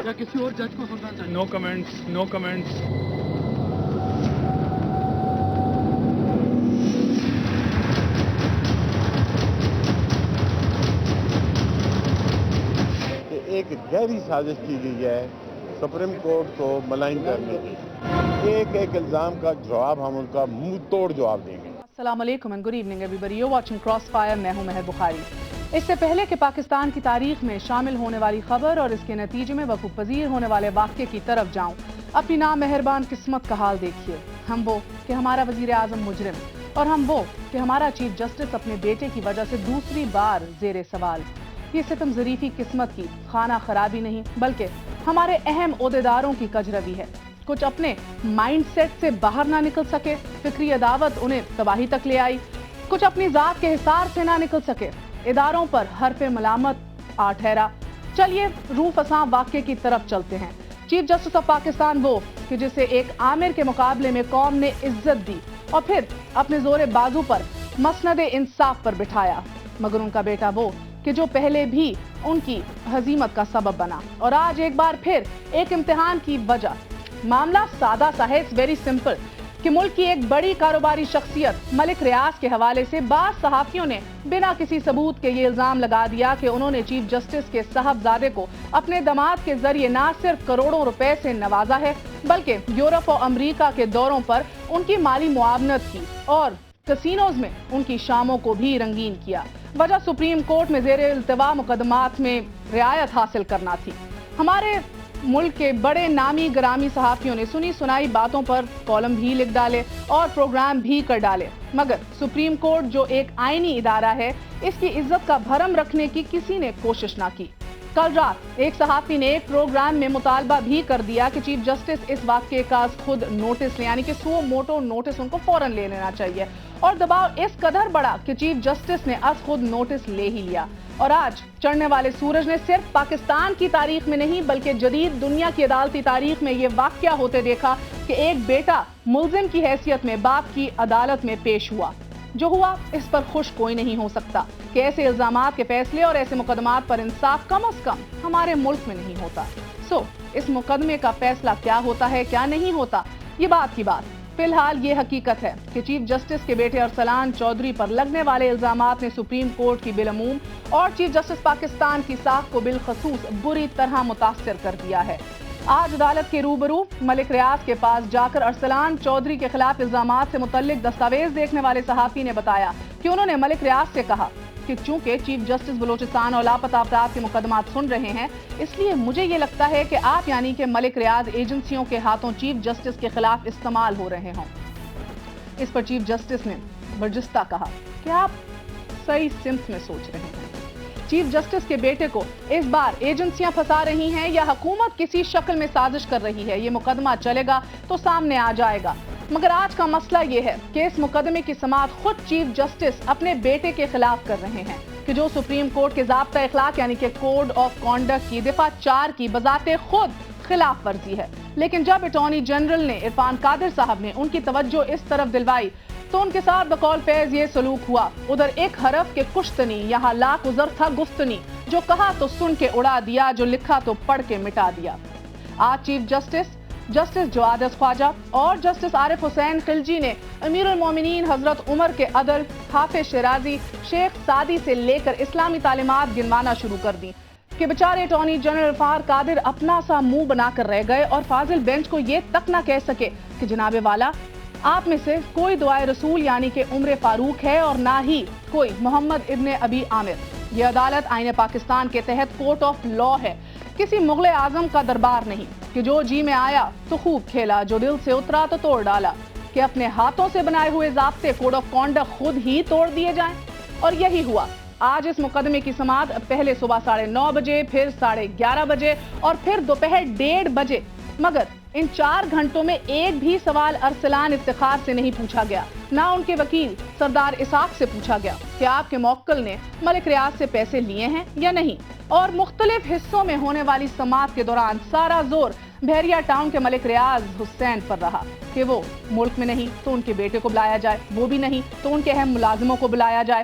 یا کسی اور جج کو سننا چاہیے؟ نو کمنٹس، نو کمنٹس. ایک گہری سازش کی گئی ہے سپریم کورٹ کو ملائن کرنے کی. ایک ایک الزام کا جواب ہم ان کا منہ توڑ جواب دیں گے. السلام علیکم and good evening everybody. You watching cross fire. میں ہوں مہر بخاری. اس سے پہلے کہ پاکستان کی تاریخ میں شامل ہونے والی خبر اور اس کے نتیجے میں وقوع پذیر ہونے والے واقعے کی طرف جاؤں، اپنی نامہربان قسمت کا حال دیکھیے. ہم وہ کہ ہمارا وزیر اعظم مجرم، اور ہم وہ کہ ہمارا چیف جسٹس اپنے بیٹے کی وجہ سے دوسری بار زیر سوال. یہ ستم ظریفی قسمت کی خانہ خرابی نہیں بلکہ ہمارے اہم عہدیداروں کی کجروی ہے. کچھ اپنے مائنڈ سیٹ سے باہر نہ نکل سکے، فکری عداوت انہیں تباہی تک لے آئی. کچھ اپنی ذات کے حصار سے نہ نکل سکے، اداروں پر حرف ملامت آ ٹھہرا. چلیے روح فساں واقعے کی طرف چلتے ہیں. چیف جسٹس آف پاکستان وہ کہ جسے ایک عامر کے مقابلے میں قوم نے عزت دی اور پھر اپنے زور بازو پر مسند انصاف پر بٹھایا، مگر ان کا بیٹا وہ کہ جو پہلے بھی ان کی ہزیمت کا سبب بنا اور آج ایک بار پھر ایک امتحان کی وجہ. معاملہ سادہ سا ہے، اٹس ویری سمپل، کہ ملک کی ایک بڑی کاروباری شخصیت ملک ریاض کے حوالے سے بعض صحافیوں نے بنا کسی ثبوت کے یہ الزام لگا دیا کہ انہوں نے چیف جسٹس کے صاحبزادے کو اپنے داماد کے ذریعے نہ صرف کروڑوں روپے سے نوازا ہے بلکہ یورپ اور امریکہ کے دوروں پر ان کی مالی معاونت کی اور کسینوز میں ان کی شاموں کو بھی رنگین کیا. وجہ سپریم کورٹ میں زیر التوا مقدمات میں رعایت حاصل کرنا تھی. ہمارے ملک کے بڑے نامی گرامی صحافیوں نے سنی سنائی باتوں پر کالم بھی لکھ ڈالے اور پروگرام بھی کر ڈالے، مگر سپریم کورٹ جو ایک آئینی ادارہ ہے اس کی عزت کا بھرم رکھنے کی کسی نے کوشش نہ کی. کل رات ایک صحافی نے ایک پروگرام میں مطالبہ بھی کر دیا کہ چیف جسٹس اس واقعے کا خود نوٹس لیں، یعنی کہ سو موٹو نوٹس ان کو فوراً لے لینا چاہیے. اور دباؤ اس قدر بڑا کہ چیف جسٹس نے از خود نوٹس لے ہی لیا. اور آج چڑھنے والے سورج نے صرف پاکستان کی تاریخ میں نہیں بلکہ جدید دنیا کی عدالتی تاریخ میں یہ واقعہ ہوتے دیکھا کہ ایک بیٹا ملزم کی حیثیت میں باپ کی عدالت میں پیش ہوا. جو ہوا اس پر خوش کوئی نہیں ہو سکتا کہ ایسے الزامات کے فیصلے اور ایسے مقدمات پر انصاف کم از کم ہمارے ملک میں نہیں ہوتا. اس مقدمے کا فیصلہ کیا ہوتا ہے کیا نہیں ہوتا یہ بات کی بات. فی الحال یہ حقیقت ہے کہ چیف جسٹس کے بیٹے ارسلان چودھری پر لگنے والے الزامات نے سپریم کورٹ کی بالعموم اور چیف جسٹس پاکستان کی ساکھ کو بالخصوص بری طرح متاثر کر دیا ہے. آج عدالت کے روبرو ملک ریاض کے پاس جا کر ارسلان چودھری کے خلاف الزامات سے متعلق دستاویز دیکھنے والے صحافی نے بتایا کہ انہوں نے ملک ریاض سے کہا کہ چونکہ چیف جسٹس بلوچستان اور لاپتہ افراد کے مقدمات سن رہے ہیں اس لیے مجھے یہ لگتا ہے کہ آپ یعنی کہ ملک ریاض ایجنسیوں کے ہاتھوں چیف جسٹس کے خلاف استعمال ہو رہے ہوں. اس پر چیف جسٹس نے برجستہ کہا کہ آپ صحیح سمت میں سوچ رہے ہیں. چیف جسٹس کے بیٹے کو اس بار ایجنسیاں پھنسا رہی ہیں یا حکومت کسی شکل میں سازش کر رہی ہے، یہ مقدمہ چلے گا تو سامنے آ جائے گا. مگر آج کا مسئلہ یہ ہے کہ اس مقدمے کی سماعت خود چیف جسٹس اپنے بیٹے کے خلاف کر رہے ہیں کہ جو سپریم کورٹ کے ضابطہ اخلاق یعنی کہ کوڈ آف کانڈکٹ کی دفعہ 4 کی بذات خود خلاف ورزی ہے. لیکن جب اٹارنی جنرل نے عرفان قادر صاحب نے ان کی توجہ اس طرف دلوائی تو ان کے ساتھ بقول فیض یہ سلوک ہوا. ادھر ایک حرف کے کشتنی یہاں لاکھ عذر تھا گفتنی، جو کہا تو سن کے اڑا دیا، جو لکھا تو پڑھ کے مٹا دیا. آج چیف جسٹس جواد خواجہ اور جسٹس عارف حسین خلجی نے امیر المومنین حضرت عمر کے عدل، حافظ شیرازی، شیخ سعدی سے لے کر اسلامی تعلیمات گنوانا شروع کر دی کہ بیچارے اٹارنی جنرل عرفان قادر اپنا سا منہ بنا کر رہ گئے اور فاضل بینچ کو یہ تک نہ کہہ سکے کہ جناب والا آپ میں سے کوئی دعائے رسول یعنی کہ عمر فاروق ہے اور نہ ہی کوئی محمد ابن ابی عامر. یہ عدالت آئین پاکستان کے تحت کورٹ آف لا ہے، کسی مغل اعظم کا دربار نہیں کہ جو جی میں آیا تو خوب کھیلا، جو دل سے اترا تو توڑ ڈالا، کہ اپنے ہاتھوں سے بنائے ہوئے ضابطے کوڈ آف کانڈکٹ خود ہی توڑ دیے جائیں. اور یہی ہوا. آج اس مقدمے کی سماعت پہلے صبح 9:30 بجے، پھر 11:30 بجے اور پھر دوپہر 1:30 بجے. مگر ان 4 گھنٹوں میں ایک بھی سوال ارسلان افتخار سے نہیں پوچھا گیا، نہ ان کے وکیل سردار اسحاق سے پوچھا گیا کہ آپ کے موکل نے ملک ریاض سے پیسے لیے ہیں یا نہیں. اور مختلف حصوں میں ہونے والی سماعت کے دوران سارا زور بحریہ ٹاؤن کے ملک ریاض حسین پر رہا کہ وہ ملک میں نہیں تو ان کے بیٹے کو بلایا جائے، وہ بھی نہیں تو ان کے اہم ملازموں کو بلایا جائے.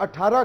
18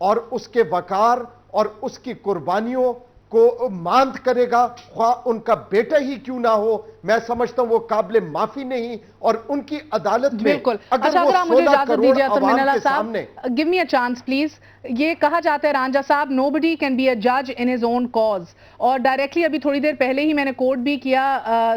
اور اس کے وقار اور اس کی قربانیوں کو ماند کرے گا، خواہ ان کا بیٹا ہی کیوں نہ ہو. میں سمجھتا ہوں وہ قابل معافی نہیں، اور ان کی عدالت میں بالکل. اچھا اگر آپ مجھے اجازت دیجیے اطہر من اللہ صاحب, give me a chance please. یہ کہا جاتا ہے رانجھا صاحب nobody can be a judge in his own cause, اور ڈائریکٹلی ابھی تھوڑی دیر پہلے ہی میں نے کوٹ بھی کیا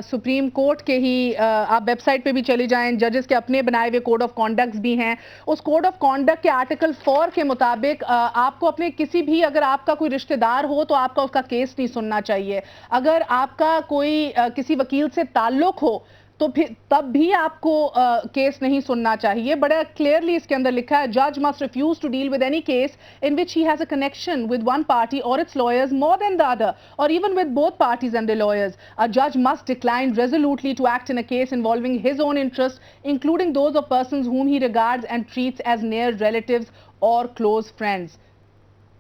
سپریم کورٹ کے ہی, آپ ویب سائٹ پہ بھی چلی جائیں, ججز کے اپنے بنائے ہوئے کوڈ آف کانڈکٹس بھی ہیں. اس کوڈ آف کانڈکٹ کے آرٹیکل 4 کے مطابق آپ کو اپنے کسی بھی, اگر آپ کا کوئی رشتہ دار ہو تو آپ کا اس کا کیس نہیں سننا چاہیے. اگر آپ کا کوئی کسی وکیل سے تعلق ہو تو پھر تب بھی آپ کو کیس نہیں سننا چاہیے. بڑا کلیئرلی اس کے اندر لکھا ہے, جج must refuse to deal with any case in which he has a connection with one party or its lawyers more than the other or even with both parties and the lawyers. A judge must decline resolutely to act in a case involving his own interest, including those of persons whom he regards and treats as near relatives or close friends.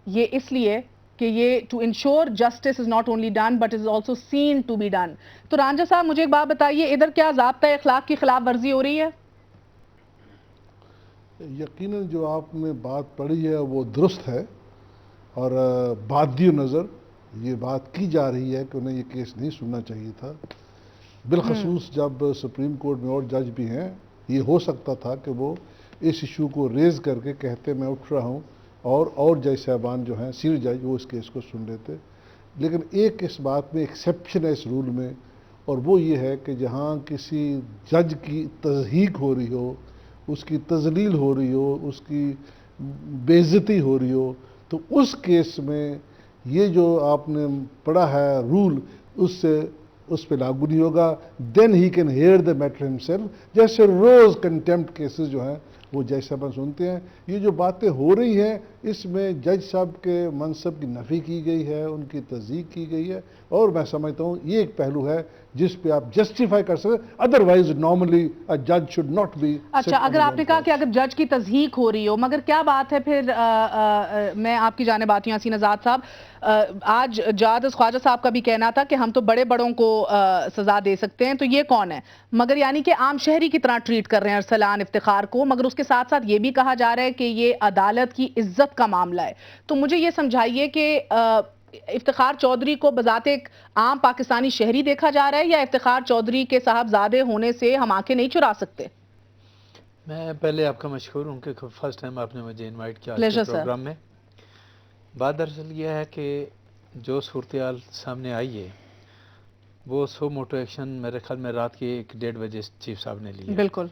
یہ اس لیے کہ یہ to ensure justice is not only done but is also seen to be done. تو رانجھا صاحب مجھے ایک بات بتائیے, ادھر کیا ضابطۂ اخلاق کی خلاف ورزی ہو رہی ہے؟ یقیناً جو آپ نے بات پڑھی ہے وہ درست ہے, اور بادی نظر یہ بات کی جا رہی ہے کہ انہیں یہ کیس نہیں سننا چاہیے تھا. بالخصوص جب سپریم کورٹ میں اور جج بھی ہیں, یہ ہو سکتا تھا کہ وہ اس ایشو کو ریز کر کے کہتے میں اٹھ رہا ہوں, اور جج صاحبان جو ہیں سینئر جج وہ اس کیس کو سن لیتے. لیکن ایک اس بات میں ایکسیپشن ہے اس رول میں, اور وہ یہ ہے کہ جہاں کسی جج کی تضحیک ہو رہی ہو, اس کی تذلیل ہو رہی ہو, اس کی بے عزتی ہو رہی ہو, تو اس کیس میں یہ جو آپ نے پڑھا ہے رول اس پہ لاگو نہیں ہوگا. Then he can hear the matter himself. جیسے روز کنٹیمپٹ کیسز جو ہیں وہ جج صاحب سنتے ہیں. یہ جو باتیں ہو رہی ہیں اس میں جج صاحب کے منصب کی نفی کی گئی ہے, ان کی تصدیق کی گئی ہے, اور میں سمجھتا ہوں یہ ایک پہلو ہے جس پہ آپ جسٹیفائی کر سکتے. ادروائز نارملی جج شوڈ ناٹ بی. اچھا, اگر آپ نے کہا کہ اگر جج کی تضحیک ہو رہی ہو, مگر کیا بات ہے پھر, میں آپ کی جانب آتی ہوں حسین آزاد صاحب, آج جاد خواجہ صاحب کا بھی کہنا تھا کہ ہم تو بڑے بڑوں کو سزا دے سکتے ہیں, تو یہ کون ہے؟ مگر یعنی کہ عام شہری کی طرح ٹریٹ کر رہے ہیں ارسلان افتخار کو, مگر اس کے ساتھ ساتھ یہ بھی کہا جا رہا ہے کہ یہ عدالت کی عزت کا معاملہ ہے. تو مجھے یہ سمجھائیے کہ افتخار چودھری کو بذات ایک عام پاکستانی شہری دیکھا جا رہا ہے, یا افتخار چودھری کے صاحبزادے ہونے سے ہم آنکھیں نہیں چرا سکتے؟ میں پہلے آپ کا مشکور ہوں کہ فرسٹ ٹائم آپ نے مجھے انوائٹ کیا پروگرام میں. بات دراصل یہ ہے کہ جو صورتحال سامنے آئی ہے وہ سو موٹو ایکشن میرے خیال میں رات کے 1-1:30 بجے چیف صاحب نے لیا. بالکل.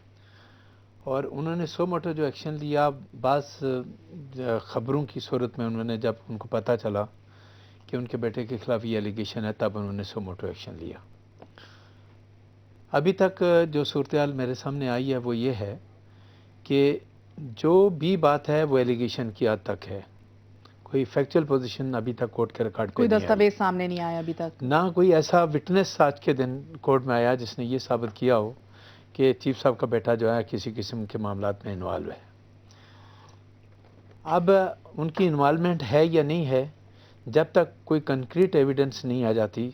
اور انہوں نے سو موٹو جو ایکشن لیا, بعض خبروں کی صورت میں انہوں نے, جب ان کو پتہ چلا کہ ان کے بیٹے کے خلاف یہ ایلیگیشن ہے, تب انہوں نے سو موٹو ایکشن لیا. ابھی تک جو صورتحال میرے سامنے آئی ہے وہ یہ ہے کہ جو بھی بات ہے وہ ایلیگیشن کی حد تک ہے. کوئی فیکچول پوزیشن ابھی تک کورٹ کے ریکارڈ پہ کوئی دستاویز سامنے نہیں آیا ابھی تک, نہ کوئی ایسا وٹنس آج کے دن کورٹ میں آیا جس نے یہ ثابت کیا ہو کہ چیف صاحب کا بیٹا جو ہے کسی قسم کے معاملات میں انوالو ہے. اب ان کی انوالومنٹ ہے یا نہیں ہے, جب تک کوئی کنکریٹ ایویڈنس نہیں آ جاتی,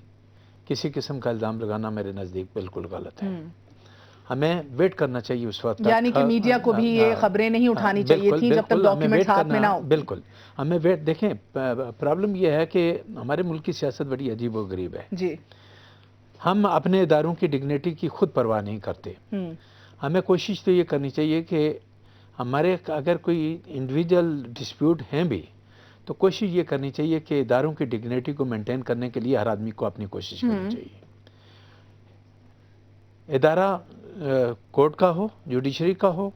کسی قسم کا الزام لگانا میرے نزدیک بالکل غلط ہے. ہمیں ویٹ کرنا چاہیے اس وقت تک, یعنی کہ میڈیا کو بھی یہ خبریں نہیں اٹھانی چاہیے تھی جب تک ڈاکیومنٹس ہاتھ میں نہ ہو. بالکل ہمیں ویٹ. دیکھیں پرابلم یہ ہے کہ ہمارے ملک کی سیاست بڑی عجیب و غریب ہے. جی, ہم اپنے اداروں کی ڈگنیٹی کی خود پرواہ نہیں کرتے. ہمیں کوشش تو یہ کرنی چاہیے کہ ہمارے اگر کوئی انڈیویجول ڈسپیوٹ ہیں بھی تو کوشش یہ کرنی چاہیے کہ اداروں کی ڈگنیٹی کو مینٹین کرنے کے لیے ہر آدمی کو اپنی کوشش کرنی چاہیے. ادارہ کورٹ کا ہو, جوڈیشری کا ہو,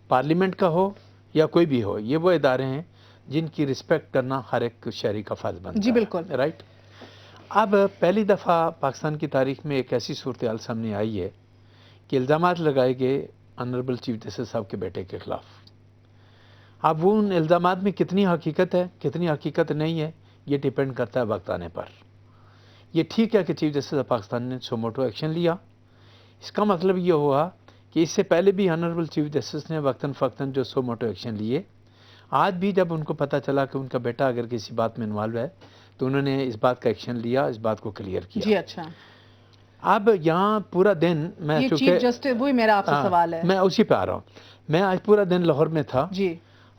پارلیمنٹ کا ہو, یا کوئی بھی ہو, یہ وہ ادارے ہیں جن کی رسپیکٹ کرنا ہر ایک شہری کا فرض بنتا ہے. جی بالکل, رائٹ. اب پہلی دفعہ پاکستان کی تاریخ میں ایک ایسی صورتحال سامنے آئی ہے کہ الزامات لگائے گئے آنریبل چیف جسٹس صاحب کے بیٹے کے خلاف. اب وہ ان الزامات میں کتنی حقیقت ہے کتنی حقیقت نہیں ہے یہ ڈیپینڈ کرتا ہے وقت آنے پر. یہ ٹھیک ہے کہ چیف جسٹس آف پاکستان نے سو موٹو ایکشن لیا, اس کا مطلب یہ ہوا کہ اس سے پہلے بھی آنریبل چیف جسٹس نے وقتاً فوقتاً جو سو موٹو ایکشن لیے, آج بھی جب ان کو پتہ چلا کہ ان کا بیٹا اگر کسی بات میں انوالو ہے تو انہوں نے اس بات کا ایکشن لیا, اس بات کو کلیئر کیا. جی اچھا. اب یہاں پورا دن میں چیف جسٹس, وہی میرا آپ سے سوال ہے, میں اسی پہ آ رہا ہوں. میں آج پورا دن لاہور میں تھا. جی.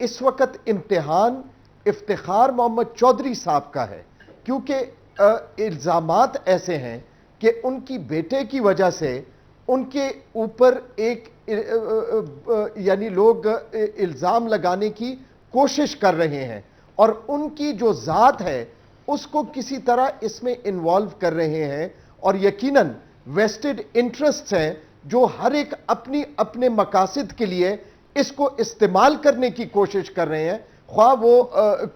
اس وقت امتحان افتخار محمد چودھری صاحب کا ہے، کیونکہ الزامات ایسے ہیں کہ ان کی بیٹے کی وجہ سے ان کے اوپر ایک یعنی لوگ الزام لگانے کی کوشش کر رہے ہیں اور ان کی جو ذات ہے اس کو کسی طرح اس میں انوالو کر رہے ہیں، اور یقیناً ویسٹڈ انٹرسٹس ہیں جو ہر ایک اپنے مقاصد کے لیے اس کو استعمال کرنے کی کوشش کر رہے ہیں، خواہ وہ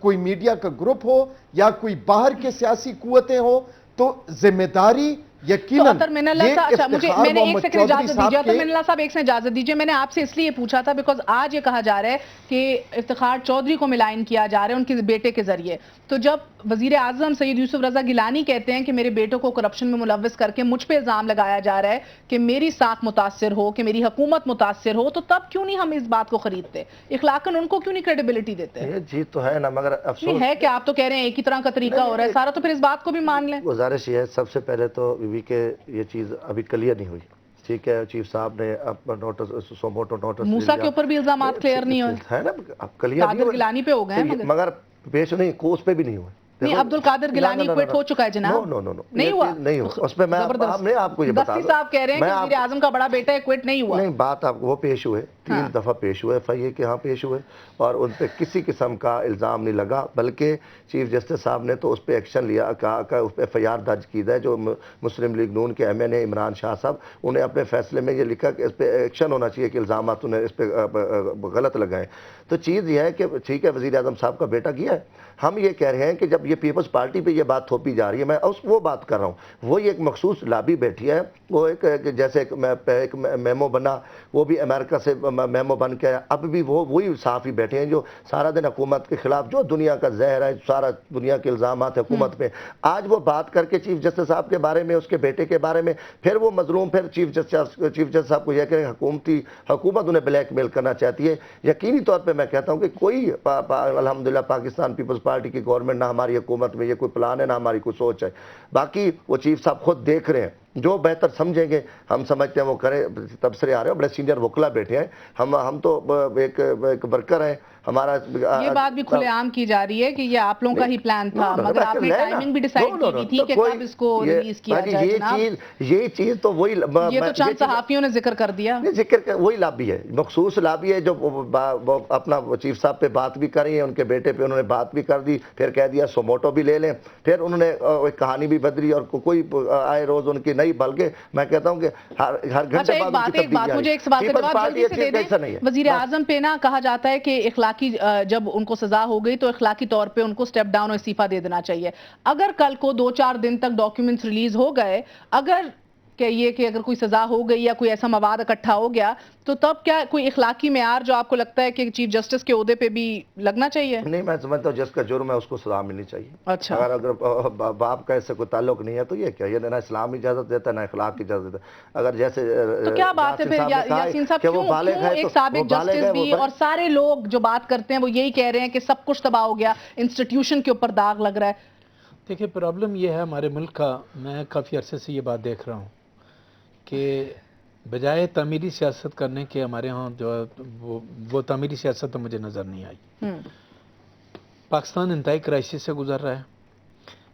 کوئی میڈیا کا گروپ ہو یا کوئی باہر کے سیاسی قوتیں ہوں۔ تو ذمہ داری یقیناً میں نے ایک سیکنڈ اجازت دیجیے، میں اللہ صاحب ایک سیکنڈ اجازت دیجیے، میں نے آپ سے اس لیے پوچھا تھا بیکاز آج یہ کہا جا رہا ہے کہ افتخار چودھری کو ملائن کیا جا رہا ہے ان کے بیٹے کے ذریعے، تو جب وزیر اعظم سید یوسف رضا گیلانی کہتے ہیں کہ میرے بیٹوں کو کرپشن میں ملوث کر کے مجھ پہ الزام لگایا جا رہا ہے کہ میری ساکھ متاثر ہو، کہ میری حکومت متاثر ہو، تو تب کیوں نہیں ہم اس بات کو خریدتے؟ اخلاقاً ان کو کیوں نہیں کریڈیبلٹی دیتے؟ یہ چیز تو ہے نا، مگر افسوس ہے کہ آپ تو کہہ رہے ہیں ایک ہی طرح کا طریقہ ہو رہا ہے سارا، تو پھر اس بات کو بھی مان لیں۔ گزارش یہ ہے، سب سے پہلے تو بیوی کے یہ چیز ابھی کلیئر نہیں ہوئی، ٹھیک ہے، چیف صاحب نے اپنا نوٹس سوموٹو نوٹس موسیٰ کے اوپر بھی الزامات کلیئر نہیں ہوئے ہے نا، اب کلیئر نہیں قادر گیلانی پہ ہو گئے ہیں مگر پیش نہیں، کوس پہ بھی نہیں ہوئے۔ نہیں، عبد القادر گیلانی کوئٹ ہو چکا ہے جناب، نہیں ہوا، نہیں ہوا، اس پہ میں آپ کو یہ بتا دستی صاحب کہہ رہے ہیں کہ وزیر اعظم کا بڑا بیٹا ہے، کوئٹ نہیں ہوا۔ نہیں، بات آپ وہ پیش ہوئے، 3 دفعہ پیش ہوئے، FIA کے ہاں پیش ہوئے، اور ان پہ کسی قسم کا الزام نہیں لگا، بلکہ چیف جسٹس صاحب نے تو اس پہ ایکشن لیا، کہا کہ اس پہ FIR درج کی ہے، جو مسلم لیگ نون کے MNA عمران شاہ صاحب، انہیں اپنے فیصلے میں یہ لکھا کہ اس پہ ایکشن ہونا چاہیے کہ الزامات انہیں اس پہ غلط لگائیں۔ تو چیز یہ ہے کہ ٹھیک ہے، وزیر اعظم صاحب کا بیٹا کیا ہے، ہم یہ کہہ رہے ہیں کہ جب یہ پیپلز پارٹی پہ یہ بات تھوپی جا رہی ہے، میں وہ بات کر رہا ہوں، وہ ایک مخصوص لابی بیٹھی ہے، وہ ایک جیسے ایک میمو بنا، وہ بھی امریکہ سے میمو بن کے آیا، اب بھی وہی صحافی بیٹھے ہیں جو سارا دن حکومت کے خلاف، جو دنیا کا زہر ہے، سارا دنیا کے الزامات حکومت پہ، آج وہ بات کر کے چیف جسٹس صاحب کے بارے میں، اس کے بیٹے کے بارے میں، پھر وہ مظلوم، پھر چیف جسٹس صاحب کو یہ کہ حکومت انہیں بلیک میل کرنا چاہتی ہے۔ یقینی طور پہ میں کہتا ہوں کہ کوئی الحمدللہ پاکستان پیپلز پارٹی کی گورنمنٹ، نہ ہماری حکومت میں یہ کوئی پلان ہے، نہ ہماری کوئی سوچ ہے، باقی وہ چیف صاحب خود دیکھ رہے ہیں، جو بہتر سمجھیں گے ہم سمجھتے ہیں وہ کریں۔ تبصرے آ رہے ہیں، بڑے سینئر وکلا بیٹھے ہیں، ہم تو ایک ورکر ہیں، ہمارا یہ بات بھی کھلے عام کی جا رہی ہے کہ یہ آپ لوگوں کا ہی پلان تھا، مگر آپ نے ٹائمنگ بھی ڈیسائیڈ کی ہوئی تھی کہ کب اس کو ریلیز کیا جائے جناب۔ یہ چیز تو وہی، یہ تو چند صحافیوں نے ذکر کر دیا، وہی لابی ہے، مخصوص لابی ہے، جو اپنا چیف صاحب پہ بات بھی کر رہی ہیں، ان کے بیٹے پہ انہوں نے بات بھی کر دی، پھر کہہ دیا سوموٹو بھی لے لیں، پھر انہوں نے ایک کہانی بھی بدلی، اور کوئی آئے روز ان کی نہیں، بلکہ میں کہتا ہوں کہ ہر گھنٹے بعد ایک بات مجھے ایک سوال کا جواب جلدی سے دے دیں۔ وزیر اعظم پہ نا کہا جاتا ہے کہ اخلاقی، جب ان کو سزا ہو گئی تو اخلاقی طور پہ ان کو سٹیپ ڈاؤن اور استعفیٰ دے دینا چاہیے۔ اگر کل کو 2-4 دن تک ڈاکیومنٹس ریلیز ہو گئے، اگر کوئی سزا ہو گئی یا کوئی ایسا مواد اکٹھا ہو گیا، تو تب کیا کوئی اخلاقی معیار جو آپ کو لگتا ہے کہ چیف جسٹس کے عہدے پہ بھی لگنا چاہیے؟ نہیں، میں سمجھتا ہوں جس کا جرم ہے اس کو سزا ملنی چاہیے۔ اچھا، اگر باپ کا اس سے کوئی تعلق نہیں ہے تو یہ کیا، یہ نہ اسلام اجازت دیتا ہے نہ اخلاق کی اجازت دیتا ہے۔ اگر جیسے تو کیا بات ہے پھر یاسین صاحب، کیوں ایک سابق جسٹس بھی اور سارے لوگ جو بات کرتے ہیں وہ یہی کہہ رہے ہیں کہ سب کچھ تباہ ہو گیا، انسٹیٹیوشن کے اوپر داغ لگ رہا ہے؟ دیکھیں، پرابلم یہ ہے ہمارے ملک کا، میں کافی عرصے سے یہ بات دیکھ رہا ہوں کہ بجائے تعمیری سیاست کرنے کے ہمارے ہاں جو ہے وہ تعمیری سیاست تو مجھے نظر نہیں آئی۔ پاکستان انتہائی کرائسس سے گزر رہا ہے،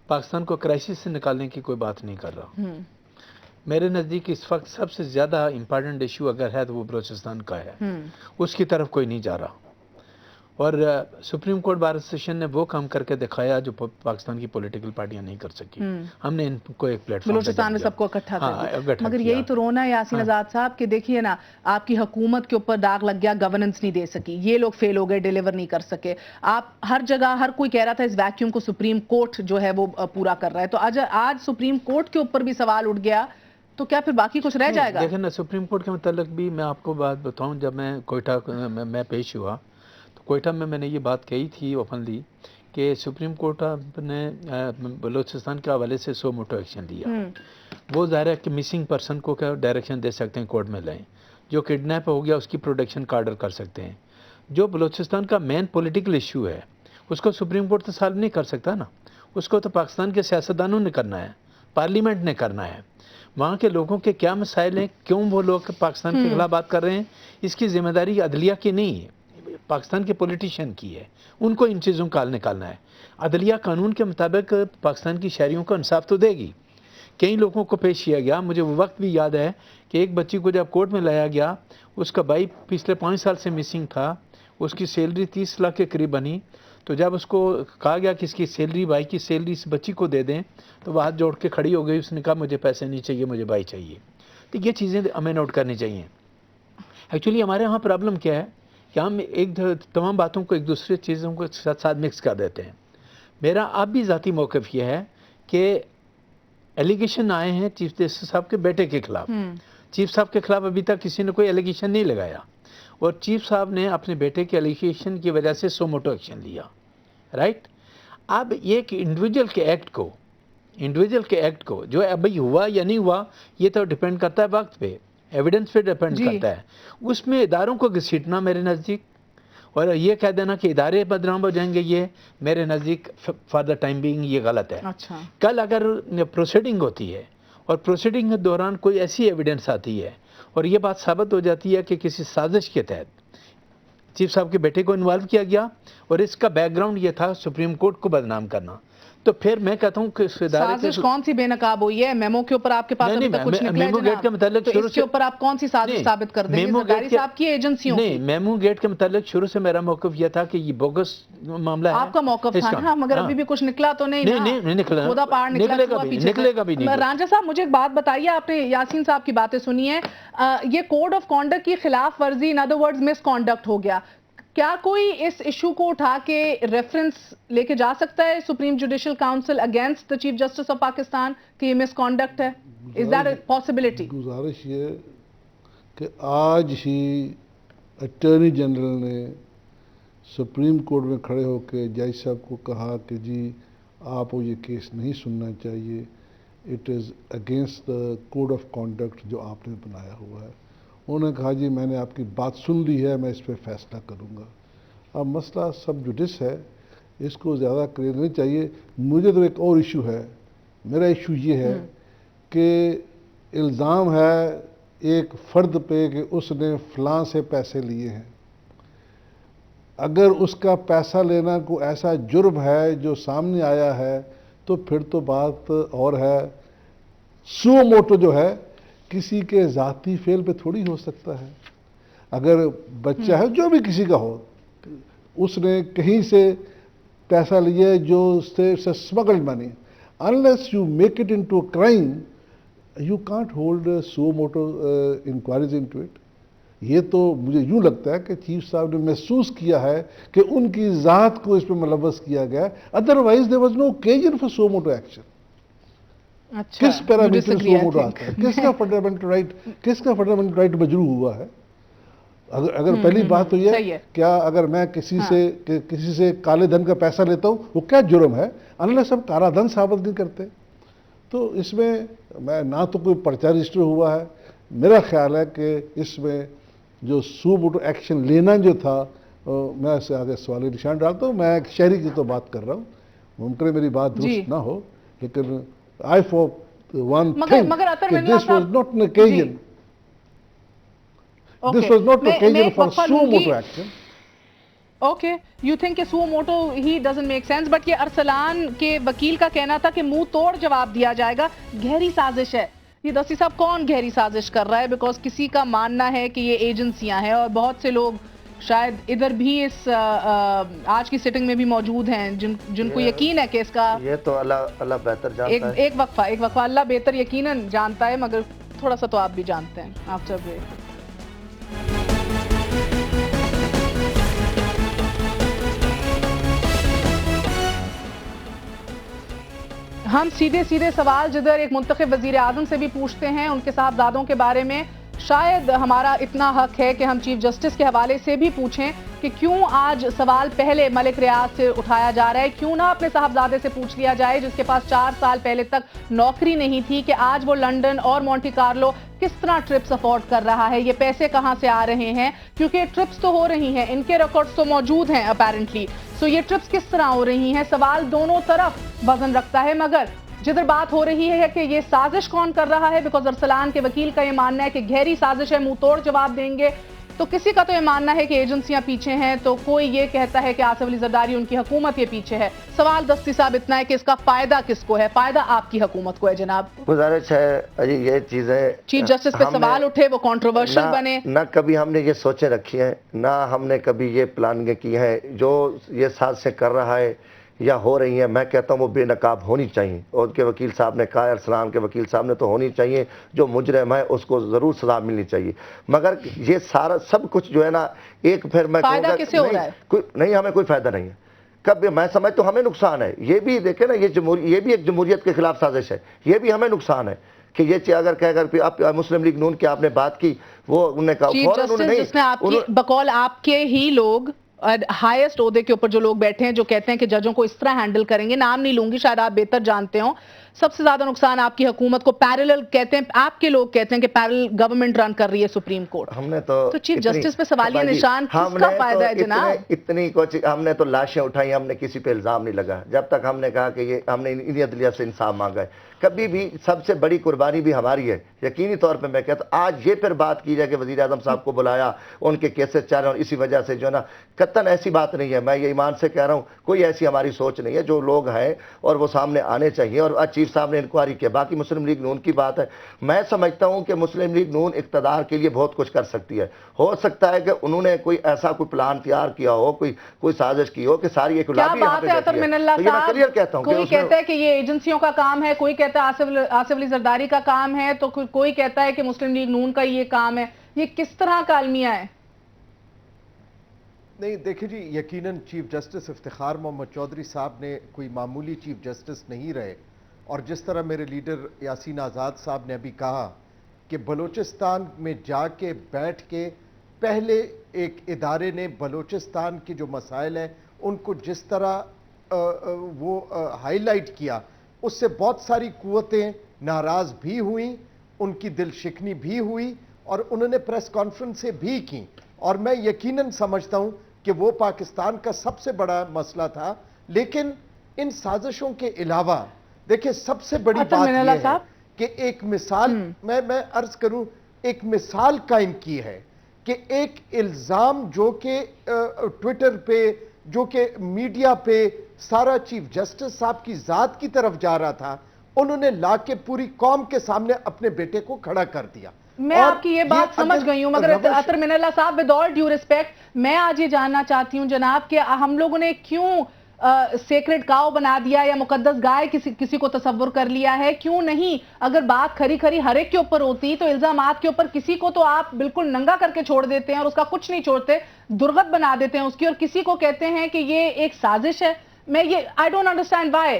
پاکستان کو کرائسس سے نکالنے کی کوئی بات نہیں کر رہا۔ میرے نزدیک اس وقت سب سے زیادہ امپارٹنٹ ایشو اگر ہے تو وہ بلوچستان کا ہے، اس کی طرف کوئی نہیں جا رہا، اور سپریم کورٹ بار ایسوسیشن نے وہ کام کر کے دکھایا جو پاکستان کی پولیٹیکل پارٹیاں نہیں کر سکی۔ ہم نے ان کو ایک پلیٹ فارم بلوچستان میں سب کو اکٹھا کر دیا، مگر یہی تو رونا ہے یاسین آزاد صاحب کہ دیکھیے نا، آپ کی حکومت کے اوپر داغ لگ گیا، گورننس نہیں دے سکی، یہ لوگ فیل ہو گئے، ڈیلیور نہیں کر سکے، آپ ہر جگہ ہر کوئی کہہ رہا تھا اس ویکیوم کو سپریم کورٹ جو ہے وہ پورا کر رہا ہے، تو آج سپریم کورٹ کے اوپر بھی سوال اٹھ گیا، تو کیا پھر باقی کچھ رہ جائے گا؟ دیکھیں نا، سپریم کورٹ کے متعلق بھی میں آپ کو بات بتاؤں، جب میں کوئٹہ میں پیش ہوا تو کوئٹہ میں نے یہ بات کہی تھی اوپنلی کہ سپریم کورٹ نے بلوچستان کے حوالے سے سو موٹو ایکشن لیا۔ وہ ظاہر ہے کہ مسنگ پرسن کو کیا ڈائریکشن دے سکتے ہیں کورٹ میں لائیں، جو کڈنیپ ہو گیا اس کی پروڈکشن کا آرڈر کر سکتے ہیں۔ جو بلوچستان کا مین پولیٹیکل ایشو ہے اس کو سپریم کورٹ تو سالو نہیں کر سکتا نا، اس کو تو پاکستان کے سیاستدانوں نے کرنا ہے، پارلیمنٹ نے کرنا ہے۔ وہاں کے لوگوں کے کیا مسائل ہیں، کیوں وہ لوگ پاکستان کے خلاف بات کر رہے ہیں، اس کی ذمہ داری عدلیہ کی نہیں ہے۔ پاکستان کے پولیٹیشین کی ہے، ان کو ان چیزوں کا حل نکالنا ہے۔ عدلیہ قانون کے مطابق پاکستان کی شہریوں کو انصاف تو دے گی۔ کئی لوگوں کو پیش کیا گیا، مجھے وہ وقت بھی یاد ہے کہ ایک بچی کو جب کورٹ میں لایا گیا، اس کا بھائی پچھلے 5 سال سے مسنگ تھا، اس کی سیلری 30 لاکھ کے قریب بنی، تو جب اس کو کہا گیا کہ اس کی سیلری، بھائی کی سیلری اس بچی کو دے دیں، تو وہ ہاتھ جوڑ کے کھڑی ہو گئی، اس نے کہا مجھے پیسے نہیں چاہیے، مجھے بھائی چاہیے۔ تو یہ چیزیں ہمیں نوٹ کرنی چاہیے۔ ایکچولی ہمارے یہاں پرابلم کیا ہے کہ ہم تمام باتوں کو ایک دوسرے چیزوں کو ساتھ مکس کر دیتے ہیں۔ میرا اب بھی ذاتی موقف یہ ہے کہ ایلیگیشن آئے ہیں چیف جسٹس صاحب کے بیٹے کے خلاف، چیف صاحب کے خلاف ابھی تک کسی نے کوئی ایلیگیشن نہیں لگایا، اور چیف صاحب نے اپنے بیٹے کے ایلیگیشن کی وجہ سے سو موٹو ایکشن لیا، رائٹ؟ اب یہ ایک انڈیویجول کے ایکٹ کو جو ابھی ہوا یا نہیں ہوا، یہ تو ڈیپینڈ کرتا ہے وقت پہ، ایویڈنس پہ ڈیپینڈ کرتا ہے۔ اس میں اداروں کو گھسیٹنا میرے نزدیک اور یہ کہہ دینا کہ ادارے بدنام ہو جائیں گے، یہ میرے نزدیک فار دا ٹائم بینگ یہ غلط ہے۔ کل اگر پروسیڈنگ ہوتی ہے اور پروسیڈنگ کے دوران کوئی ایسی ایویڈنس آتی ہے اور یہ بات ثابت ہو جاتی ہے کہ کسی سازش کے تحت چیف صاحب کے بیٹے کو انوالو کیا گیا اور اس کا بیک گراؤنڈ یہ تھا سپریم کورٹ کو بدنام کرنا، تو پھر میں کہتا ہوں کہ اس ادارے سازش کون سی بے نقاب ہوئی ہے؟ میمو کے اوپر آپ کے پاس ابھی تک کچھ نکلا ہے میمو گیٹ کے متعلق تو اس کے اوپر آپ کون سی سازش ثابت کر دیں گے؟ زرداری صاحب کی ایجنسیوں کی؟ نہیں، میمو گیٹ کے متعلق شروع سے میرا موقف یہ تھا کہ یہ بوگس معاملہ ہے۔ آپ کا موقف تھا نا، مگر ابھی بھی کچھ نکلا تو نہیں نا؟ نہیں نکلا، خدا پار نکلے گا بھی نہیں۔ رانجھا صاحب مجھے ایک بات بتائیے، آپ نے یاسین صاحب کی باتیں سنی ہیں، یہ کوڈ آف کانڈکٹ کی خلاف ورزی، in other words misconduct ہو گیا، کیا کوئی اس ایشو کو اٹھا کے ریفرنس لے کے جا سکتا ہے supreme judicial council against the chief justice of Pakistan کہ یہ مس کانڈکٹ ہے؟ Is that a possibility? گزارش یہ کہ آج ہی اٹارنی جنرل نے سپریم کورٹ میں کھڑے ہو کے جج صاحب کو کہا کہ جی آپ کو یہ کیس نہیں سننا چاہیے، it is against the code of conduct جو آپ نے بنایا ہوا ہے۔ انہوں نے کہا جی میں نے آپ کی بات سن لی ہے، میں اس پہ فیصلہ کروں گا۔ اب مسئلہ سب جوڈس ہے، اس کو زیادہ کلیئر نہیں چاہیے۔ مجھے تو ایک اور ایشو ہے، میرا ایشو یہ ہے کہ الزام ہے ایک فرد پہ کہ اس نے فلاں سے پیسے لیے ہیں، اگر اس کا پیسہ لینا کوئی ایسا جرم ہے جو سامنے آیا ہے تو پھر تو بات اور ہے۔ سو موٹو جو ہے کسی کے ذاتی فعل پہ تھوڑی ہو سکتا ہے، اگر بچہ ہے جو بھی کسی کا ہو، اس نے کہیں سے پیسہ لیا جو اسمگلڈ منی، unless you make it into a crime, you can't hold suo motu inquiries into it۔ یہ تو مجھے یوں لگتا ہے کہ چیف صاحب نے محسوس کیا ہے کہ ان کی ذات کو اس پہ ملوث کیا گیا، otherwise there was no occasion for suo motu action۔ کس پیرامیٹر سو موٹو آتا ہے، کس کا فنڈامنٹل رائٹ مجروح ہوا ہے؟ اگر پہلی بات تو یہ کیا اگر میں کسی سے کالے دھن کا پیسہ لیتا ہوں وہ کیا جرم ہے، انلیس ہم کالا دھن ثابت نہیں کرتے۔ تو اس میں نہ تو کوئی پرچہ رجسٹر ہوا ہے، میرا خیال ہے کہ اس میں جو سو موٹو ایکشن لینا جو تھا، میں اسے آگے سوالی نشان ڈالتا ہوں۔ میں ایک شہری کی تو بات کر رہا ہوں، ممکن ہے میری بات درست نہ ہو، لیکن I for one think that this was not an occasion. This was not an occasion for suo motu action. Okay, you think کہ suo motu he doesn't make sense, but یہ ارسلان کے وکیل کا کہنا تھا کہ منہ توڑ جواب دیا جائے گا، گہری سازش ہے۔ یہ دستی صاحب کون گہری سازش کر رہا ہے؟ بیکاز کسی کا ماننا ہے کہ یہ ایجنسیاں ہیں اور بہت سے لوگ شاید ادھر بھی اس آج کی سیٹنگ میں بھی موجود ہیں جن کو یقین ہے کہ اس کا، یہ تو اللہ بہتر جانتا ہے۔ ایک وقفہ اللہ بہتر یقیناً جانتا ہے، مگر تھوڑا سا تو آپ بھی جانتے ہیں۔ آفٹر بریک ہم سیدھے سوال جدھر ایک منتخب وزیر اعظم سے بھی پوچھتے ہیں، ان کے صاحبزادوں کے بارے میں۔ شاید ہمارا اتنا حق ہے کہ ہم چیف جسٹس کے حوالے سے بھی پوچھیں کہ کیوں آج سوال پہلے ملک ریاض سے اٹھایا جا رہا ہے، کیوں نہ اپنے صاحبزادے سے پوچھ لیا جائے جس کے پاس 4 سال پہلے تک نوکری نہیں تھی، کہ آج وہ لنڈن اور مونٹی کارلو کس طرح ٹرپس افورڈ کر رہا ہے، یہ پیسے کہاں سے آ رہے ہیں، کیونکہ ٹرپس تو ہو رہی ہیں، ان کے ریکارڈز تو موجود ہیں اپیرنٹلی، سو یہ ٹرپس کس طرح ہو رہی ہیں؟ سوال دونوں طرف وزن رکھتا ہے، مگر جدھر بات ہو رہی ہے کہ یہ سازش کون کر رہا ہے، بیکاز ارسلان کے وکیل کا یہ ماننا ہے کہ گہری سازش ہے، منہ توڑ جواب دیں گے، تو کسی کا تو یہ ماننا ہے کہ ایجنسیاں پیچھے ہیں، تو کوئی یہ کہتا ہے کہ آصف علی زرداری ان کی حکومت کے پیچھے ہے۔ سوال دستی صاحب اتنا ہے کہ اس کا فائدہ کس کو ہے؟ فائدہ آپ کی حکومت کو ہے جناب۔ گزارش ہے جی، یہ چیزیں چیف جسٹس پہ سوال اٹھے، وہ کنٹروورشل بنے۔ نہ کبھی ہم نے یہ سوچیں رکھی ہیں، نہ ہم نے کبھی یہ پلاننگیں کی ہیں۔ جو یہ سازشیں کر رہا ہے یا ہو رہی ہیں، میں کہتا ہوں وہ بے نقاب ہونی چاہیے، اور ان کے وکیل صاحب نے کہا، ارسلان کے وکیل صاحب نے تو ہونی چاہیے، جو مجرم ہے اس کو ضرور سزا ملنی چاہیے۔ مگر یہ سارا سب کچھ جو ہے نا، ایک پھر میں کہوں فائدہ گا کسے ہو رہا ہے؟ نہیں، ہمیں کوئی فائدہ نہیں ہے۔ کب میں سمجھتا ہوں ہمیں نقصان ہے۔ یہ بھی دیکھیں نا، یہ بھی ایک جمہوریت کے خلاف سازش ہے، یہ بھی ہمیں نقصان ہے کہ یہ چیز اگر کہہ کر آپ مسلم لیگ نون کی آپ نے بات کی، وہ انہوں نے کہا چیف جسٹس جس نے آپ کی بقول آپ کے ہی لوگ ہائیسٹ عہدے کے اوپر جو لوگ بیٹھے ہیں جو کہتے ہیں کہ ججوں کو اس طرح ہینڈل کریں گے، نام نہیں لوں گی، شاید آپ بہتر جانتے ہوں، سب سے زیادہ نقصان آپ کی حکومت کو پیرلل کہتے ہیں، آپ کے لوگ کہتے ہیں کہ پیرلل گورنمنٹ رن کر رہی ہے سپریم کورٹ۔ ہم نے تو چیف جسٹس پہ سوالیہ نشان کس کا فائدہ ہے جناب؟ ہم نے تو لاشیں اٹھائی، ہم نے کسی پہ الزام نہیں لگا، جب تک ہم نے کہا کہ یہ ہم نے انہی عدلیہ سے انصاف مانگا ہے۔ کبھی بھی سب سے بڑی قربانی بھی ہماری ہے، یقینی طور پہ میں کہتا ہوں۔ آج یہ پھر بات کی جائے کہ وزیر اعظم صاحب کو بلایا، ان کے کیسز چل رہے ہیں، اور اسی وجہ سے جو ہے نا، قطعاً ایسی بات نہیں ہے، میں یہ ایمان سے کہہ رہا ہوں، کوئی ایسی ہماری سوچ نہیں ہے۔ جو لوگ ہیں اور وہ سامنے آنے چاہیے، اور چیف صاحب نے انکوائری کیا۔ باقی مسلم لیگ نون کی بات ہے، میں سمجھتا ہوں کہ مسلم لیگ نون اقتدار کے لیے بہت کچھ کر سکتی ہے۔ ہو سکتا ہے کہ انہوں نے کوئی ایسا کوئی پلان تیار کیا ہو، کوئی سازش کی ہو کہ ساری ایک کیا بات ہے اطہر من اللہ صاحب؟ کوئی کہتا ہے کہ یہ ایجنسیوں کا کام ہے، کوئی کہتا ہے آصف علی زرداری کا کام ہے، تو کوئی کہتا ہے کہ مسلم لیگ نون کا یہ کام ہے۔ یہ کس طرح کا المیہ ہے؟ نہیں دیکھیں جی، یقیناً چیف جسٹس افتخار محمد چودھری صاحب نے کوئی معمولی چیف جسٹس نہیں رہے، اور جس طرح میرے لیڈر یاسین آزاد صاحب نے ابھی کہا کہ بلوچستان میں جا کے بیٹھ کے پہلے ایک ادارے نے بلوچستان کے جو مسائل ہیں ان کو جس طرح وہ ہائی لائٹ کیا، اس سے بہت ساری قوتیں ناراض بھی ہوئیں، ان کی دل شکنی بھی ہوئی، اور انہوں نے پریس کانفرنسیں بھی کی، اور میں یقیناً سمجھتا ہوں کہ وہ پاکستان کا سب سے بڑا مسئلہ تھا۔ لیکن ان سازشوں کے علاوہ دیکھیں سب سے بڑی بات یہ ہے کہ ایک مثال میں عرض کروں، ایک مثال قائم کی ہے کہ ایک الزام جو کہ ٹویٹر پہ، جو کہ میڈیا پہ سارا چیف جسٹس صاحب کی ذات کی طرف جا رہا تھا، انہوں نے لا کے پوری قوم کے سامنے اپنے بیٹے کو کھڑا کر دیا۔ میں آپ کی یہ بات سمجھ گئی ہوں، مگر اطہر من اللہ صاحب ود آل ڈیو ریسپیکٹ، میں آج یہ جاننا چاہتی ہوں جناب کہ ہم لوگوں نے کیوں سیکرڈ کاؤ بنا دیا یا مقدس گائے کسی کو تصور کر لیا ہے؟ کیوں نہیں؟ اگر بات کھری کھری ہر ایک کے اوپر ہوتی تو الزامات کے اوپر کسی کو تو آپ بالکل ننگا کر کے چھوڑ دیتے ہیں اور اس کا کچھ نہیں چھوڑتے، درغت بنا دیتے ہیں اس کی، اور کسی کو کہتے ہیں کہ یہ ایک سازش ہے۔ میں یہ I don't understand why.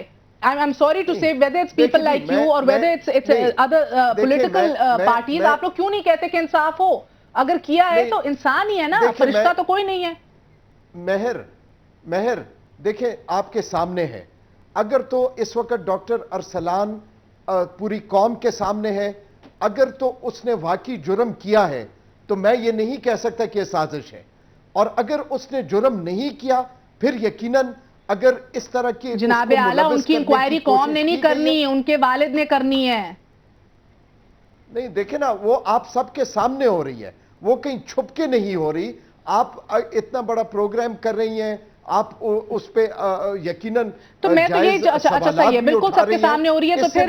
I'm sorry to say whether it's people like you or whether it's other political parties، آپ لوگ کیوں نہیں کہتے کہ انصاف ہو؟ اگر کیا ہے تو انسان ہی ہے نا، فرشتہ تو کوئی نہیں ہے۔ مہر دیکھیں آپ کے سامنے ہے، اگر تو اس وقت ڈاکٹر ارسلان پوری قوم کے سامنے ہے، اگر تو اس نے واقعی جرم کیا ہے تو میں یہ نہیں کہہ سکتا کہ یہ سازش ہے، اور اگر اس نے جرم نہیں کیا پھر یقیناً اگر اس طرح کی جناب اعلیٰ ان کی انکوائری قوم نے نہیں کرنی، ان کے والد نے کرنی ہے۔ نہیں دیکھیں نا، وہ آپ سب کے سامنے ہو رہی ہے، وہ کہیں چھپ کے نہیں ہو رہی۔ آپ اتنا بڑا پروگرام کر رہی ہیں، آپ اس پہ یقیناً تو میں تو یہ اچھا صحیح ہے، بالکل سب کے سامنے ہو رہی ہے، تو پھر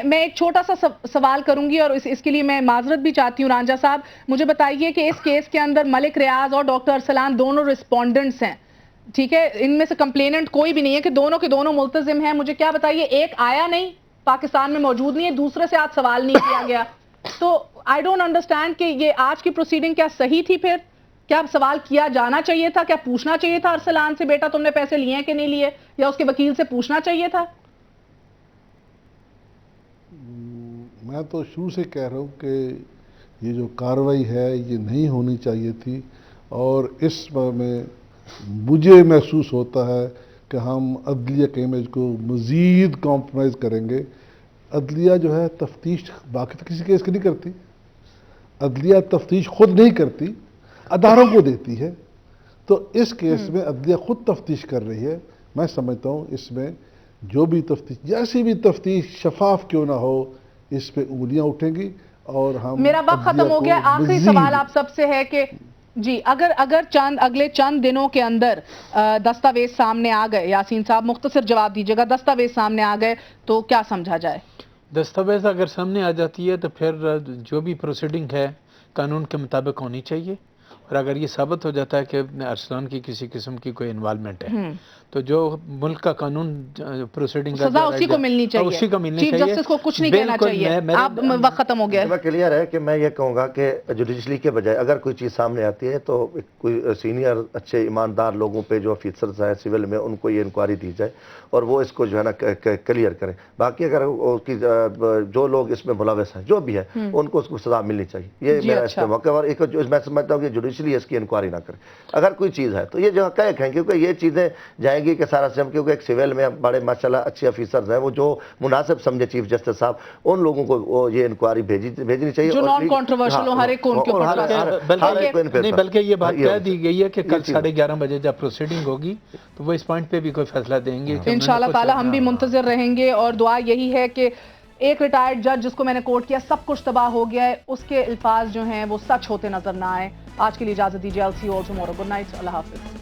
میں ایک چھوٹا سا سوال کروں گی، اور اس کے لیے میں معذرت بھی چاہتی ہوں۔ رانجھا صاحب مجھے بتائیے کہ اس کیس کے اندر ملک ریاض اور ڈاکٹر ارسلان دونوں رسپونڈنٹس ہیں، ٹھیک ہے؟ ان میں سے کمپلیننٹ کوئی بھی نہیں ہے، کہ دونوں کے دونوں ملتزم ہیں۔ مجھے کیا بتائیے، ایک آیا نہیں، پاکستان میں موجود نہیں ہے، دوسرے سے آج سوال نہیں کیا گیا، تو آئی ڈونٹ انڈرسٹینڈ کہ یہ آج کی پروسیڈنگ کیا صحیح تھی؟ پھر کیا سوال کیا جانا چاہیے تھا؟ کیا پوچھنا چاہیے تھا ارسلان سے، بیٹا تم نے پیسے لیے ہیں کہ نہیں لیے، یا اس کے وکیل سے پوچھنا چاہیے تھا؟ میں تو شروع سے کہہ رہا ہوں کہ یہ جو کارروائی ہے یہ نہیں ہونی چاہیے تھی، اور اس میں مجھے محسوس ہوتا ہے کہ ہم عدلیہ کے امیج کو مزید کمپرومائز کریں گے۔ عدلیہ جو ہے تفتیش باقی تو کسی کیس کی نہیں کرتی، عدلیہ تفتیش خود نہیں کرتی، اداروں کو دیتی ہے، تو اس کیس میں عدلیہ خود تفتیش کر رہی ہے۔ میں سمجھتا ہوں اس میں جو بھی تفتیش، جیسی بھی تفتیش شفاف کیوں نہ ہو، اس پہ انگلیاں اٹھیں گی، اور ہم میرا وقت ختم ہو گیا۔ آخری سوال آپ سب سے ہے کہ جی اگر اگلے چند دنوں کے اندر دستاویز سامنے آ گئے، یاسین صاحب مختصر جواب دیجیے گا، دستاویز سامنے آ گئے تو کیا سمجھا جائے؟ دستاویز اگر سامنے آ جاتی ہے تو پھر جو بھی پروسیڈنگ ہے قانون کے مطابق ہونی چاہیے، اور اگر یہ ثابت ہو جاتا ہے کہ ارسلان کی کسی قسم کی کوئی انوالومنٹ ہے تو جو ملک کا قانون پروسیڈنگ سزا اسی کو ملنی چاہیے، اسی کو ملنی چیف چاہیے، جسٹس کو کچھ نہیں کہنا چاہیے۔ آپ وقت ختم ہو گیا میں کلیئر ہے کہ میں یہ کہوں گا کہ جوڈیشلی کے بجائے اگر کوئی چیز سامنے آتی ہے تو کوئی سینئر اچھے ایماندار لوگوں پہ جو آفیسرز ہیں سول میں ان کو یہ انکوائری دی جائے اور وہ اس کو جو ہے نا کلیئر کریں۔ باقی اگر جو لوگ اس میں ملوث ہیں جو بھی ہے ان کو اس کو سزا ملنی چاہیے، یہ میرا اس پہ موقع۔ اور ایک میں سمجھتا ہوں کہ جوڈیشلی اس کی انکوائری نہ کرے اگر کوئی چیز ہے تو یہ جو حقائق ہیں، کیونکہ یہ چیزیں جائیں گی کہ سارا سسٹم، کیونکہ ایک سول میں بڑے ماشاءاللہ اچھے آفیسرز ہیں، وہ جو مناسب سمجھے چیف جسٹس صاحب ان لوگوں کو یہ انکوائری بھیجنی چاہیے، جو نان کنٹروورشل ہو، ہر ایک کو ان کے اوپر نہیں بلکہ یہ بات کہہ دی گئی ہے کہ کل 11:30 بجے جب پروسیڈنگ ہوگی تو وہ اس پوائنٹ پہ بھی کوئی فیصلہ دیں گے۔ انشاءاللہ تعالی ہم بھی منتظر رہیں گے، اور دعا یہی ہے کہ ایک ریٹائرڈ جج جس کو میں نے کوٹ کیا سب کچھ تباہ ہو گیا ہے، اس کے الفاظ جو ہیں وہ سچ ہوتے نظر نہ آئے۔ آج کے لیے اجازت دیجیے، I'll see you all tomorrow. Good night، اللہ حافظ۔